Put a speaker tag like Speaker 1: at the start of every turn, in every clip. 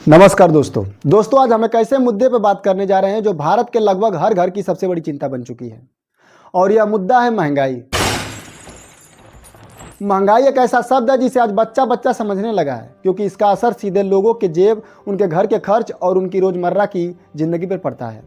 Speaker 1: नमस्कार दोस्तों आज हम एक ऐसे मुद्दे पर बात करने जा रहे हैं जो भारत के लगभग हर घर की सबसे बड़ी चिंता बन चुकी है और यह मुद्दा है महंगाई। महंगाई एक ऐसा शब्द है जिसे आज बच्चा बच्चा समझने लगा है, क्योंकि इसका असर सीधे लोगों के जेब, उनके घर के खर्च और उनकी रोजमर्रा की जिंदगी पर पड़ता है।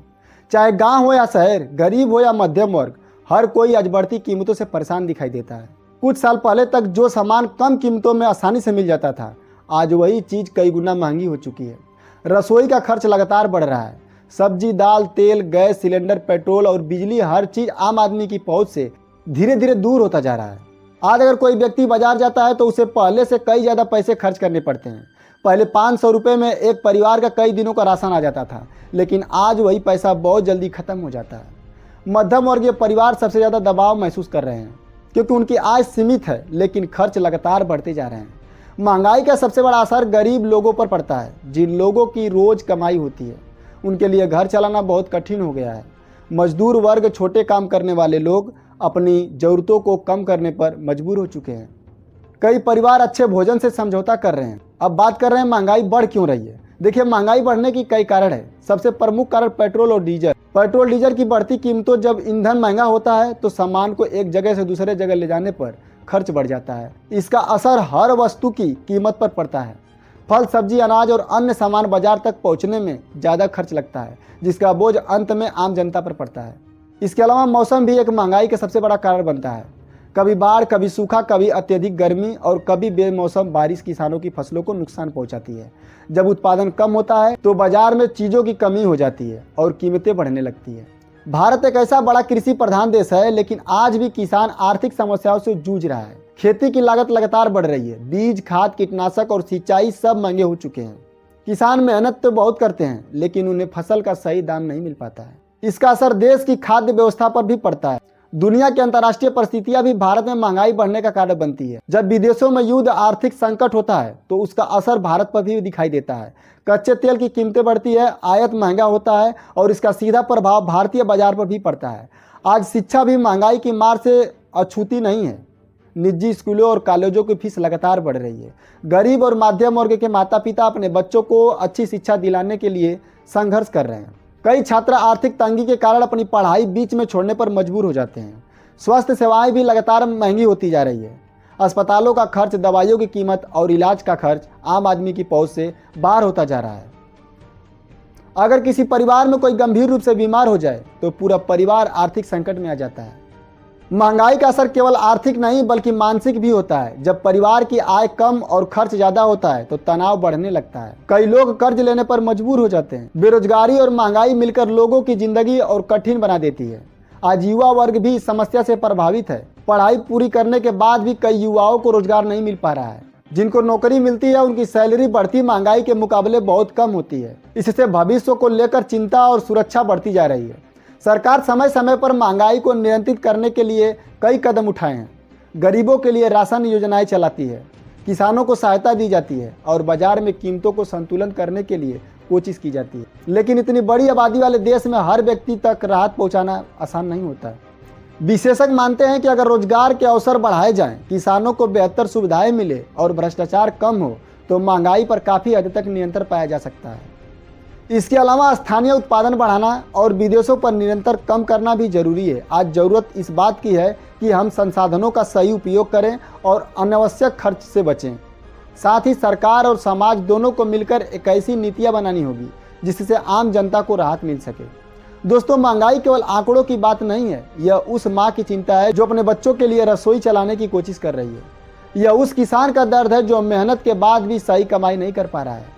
Speaker 1: चाहे गांव हो या शहर, गरीब हो या मध्यम वर्ग, हर कोई आज बढ़ती कीमतों से परेशान दिखाई देता है। कुछ साल पहले तक जो सामान कम कीमतों में आसानी से मिल जाता था, आज वही चीज़ कई गुना महंगी हो चुकी है। रसोई का खर्च लगातार बढ़ रहा है। सब्जी, दाल, तेल, गैस सिलेंडर, पेट्रोल और बिजली, हर चीज़ आम आदमी की पहुंच से धीरे धीरे दूर होता जा रहा है। आज अगर कोई व्यक्ति बाजार जाता है तो उसे पहले से कई ज़्यादा पैसे खर्च करने पड़ते हैं। पहले 500 रुपये में एक परिवार का कई दिनों का राशन आ जाता था, लेकिन आज वही पैसा बहुत जल्दी ख़त्म हो जाता है। मध्यम वर्गीय परिवार सबसे ज़्यादा दबाव महसूस कर रहे हैं, क्योंकि उनकी आय सीमित है, लेकिन खर्च लगातार बढ़ते जा रहे हैं। महंगाई का सबसे बड़ा असर गरीब लोगों पर पड़ता है। जिन लोगों की रोज कमाई होती है, उनके लिए घर चलाना बहुत कठिन हो गया है। मजदूर वर्ग, छोटे काम करने वाले लोग अपनी ज़रूरतों को कम करने पर मजबूर हो चुके हैं। कई परिवार अच्छे भोजन से समझौता कर रहे हैं। अब बात कर रहे हैं महंगाई बढ़ क्यों रही है। देखिए, महंगाई बढ़ने की कई कारण है। सबसे प्रमुख कारण पेट्रोल और डीजल। पेट्रोल डीजल की बढ़ती कीमतों, जब ईंधन महंगा होता है तो सामान को एक जगह से दूसरे जगह ले जाने पर खर्च बढ़ जाता है। इसका असर हर वस्तु की कीमत पर पड़ता है। फल, सब्जी, अनाज और अन्य सामान बाजार तक पहुंचने में ज़्यादा खर्च लगता है, जिसका बोझ अंत में आम जनता पर पड़ता है। इसके अलावा मौसम भी एक महंगाई का सबसे बड़ा कारण बनता है। कभी बाढ़, कभी सूखा, कभी अत्यधिक गर्मी और कभी बेमौसम बारिश किसानों की फसलों को नुकसान पहुंचाती है। जब उत्पादन कम होता है तो बाजार में चीज़ों की कमी हो जाती है और कीमतें बढ़ने लगती है। भारत एक ऐसा बड़ा कृषि प्रधान देश है, लेकिन आज भी किसान आर्थिक समस्याओं से जूझ रहा है। खेती की लागत लगातार बढ़ रही है। बीज, खाद, कीटनाशक और सिंचाई सब महंगे हो चुके हैं। किसान मेहनत तो बहुत करते हैं, लेकिन उन्हें फसल का सही दाम नहीं मिल पाता है। इसका असर देश की खाद्य व्यवस्था पर भी पड़ता है। दुनिया की अंतर्राष्ट्रीय परिस्थितियां भी भारत में महंगाई बढ़ने का कारण बनती है। जब विदेशों में युद्ध, आर्थिक संकट होता है तो उसका असर भारत पर भी दिखाई देता है। कच्चे तेल की कीमतें बढ़ती है, आयात महंगा होता है और इसका सीधा प्रभाव भारतीय बाजार पर भी पड़ता है। आज शिक्षा भी महंगाई की मार से अछूती नहीं है। निजी स्कूलों और कॉलेजों की फीस लगातार बढ़ रही है। गरीब और मध्यम वर्ग के माता पिता अपने बच्चों को अच्छी शिक्षा दिलाने के लिए संघर्ष कर रहे हैं। कई छात्र आर्थिक तंगी के कारण अपनी पढ़ाई बीच में छोड़ने पर मजबूर हो जाते हैं। स्वास्थ्य सेवाएं भी लगातार महंगी होती जा रही है। अस्पतालों का खर्च, दवाइयों की कीमत और इलाज का खर्च आम आदमी की पहुंच से बाहर होता जा रहा है। अगर किसी परिवार में कोई गंभीर रूप से बीमार हो जाए तो पूरा परिवार आर्थिक संकट में आ जाता है। महंगाई का असर केवल आर्थिक नहीं बल्कि मानसिक भी होता है। जब परिवार की आय कम और खर्च ज्यादा होता है तो तनाव बढ़ने लगता है। कई लोग कर्ज लेने पर मजबूर हो जाते हैं। बेरोजगारी और महंगाई मिलकर लोगों की जिंदगी और कठिन बना देती है। आज युवा वर्ग भी इस समस्या से प्रभावित है। पढ़ाई पूरी करने के बाद भी कई युवाओं को रोजगार नहीं मिल पा रहा है। जिनको नौकरी मिलती है उनकी सैलरी बढ़ती महंगाई के मुकाबले बहुत कम होती है। इससे भविष्य को लेकर चिंता और सुरक्षा बढ़ती जा रही है। सरकार समय समय पर महंगाई को नियंत्रित करने के लिए कई कदम उठाए हैं। गरीबों के लिए राशन योजनाएं चलाती है, किसानों को सहायता दी जाती है और बाजार में कीमतों को संतुलन करने के लिए कोशिश की जाती है। लेकिन इतनी बड़ी आबादी वाले देश में हर व्यक्ति तक राहत पहुंचाना आसान नहीं होता है। विशेषज्ञ मानते हैं कि अगर रोजगार के अवसर बढ़ाए जाएं, किसानों को बेहतर सुविधाएं मिले और भ्रष्टाचार कम हो तो महंगाई पर काफ़ी हद तक नियंत्रण पाया जा सकता है। इसके अलावा स्थानीय उत्पादन बढ़ाना और विदेशों पर निरंतर कम करना भी जरूरी है। आज जरूरत इस बात की है कि हम संसाधनों का सही उपयोग करें और अनावश्यक खर्च से बचें। साथ ही सरकार और समाज दोनों को मिलकर एक ऐसी नीतियां बनानी होगी जिससे आम जनता को राहत मिल सके। दोस्तों, महंगाई केवल आंकड़ों की बात नहीं है। यह उस माँ की चिंता है जो अपने बच्चों के लिए रसोई चलाने की कोशिश कर रही है। यह उस किसान का दर्द है जो मेहनत के बाद भी सही कमाई नहीं कर पा रहा है।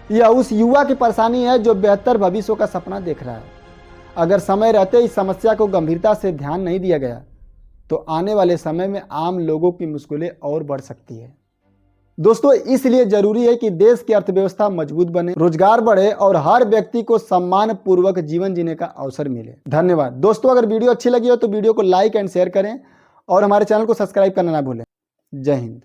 Speaker 1: यह उस युवा की परेशानी है जो बेहतर भविष्य का सपना देख रहा है। अगर समय रहते इस समस्या को गंभीरता से ध्यान नहीं दिया गया तो आने वाले समय में आम लोगों की मुश्किलें और बढ़ सकती है। दोस्तों, इसलिए जरूरी है कि देश की अर्थव्यवस्था मजबूत बने, रोजगार बढ़े और हर व्यक्ति को सम्मान पूर्वक जीवन जीने का अवसर मिले। धन्यवाद। दोस्तों, अगर वीडियो अच्छी लगी हो तो वीडियो को लाइक एंड शेयर करें और हमारे चैनल को सब्सक्राइब करना ना भूलें। जय हिंद।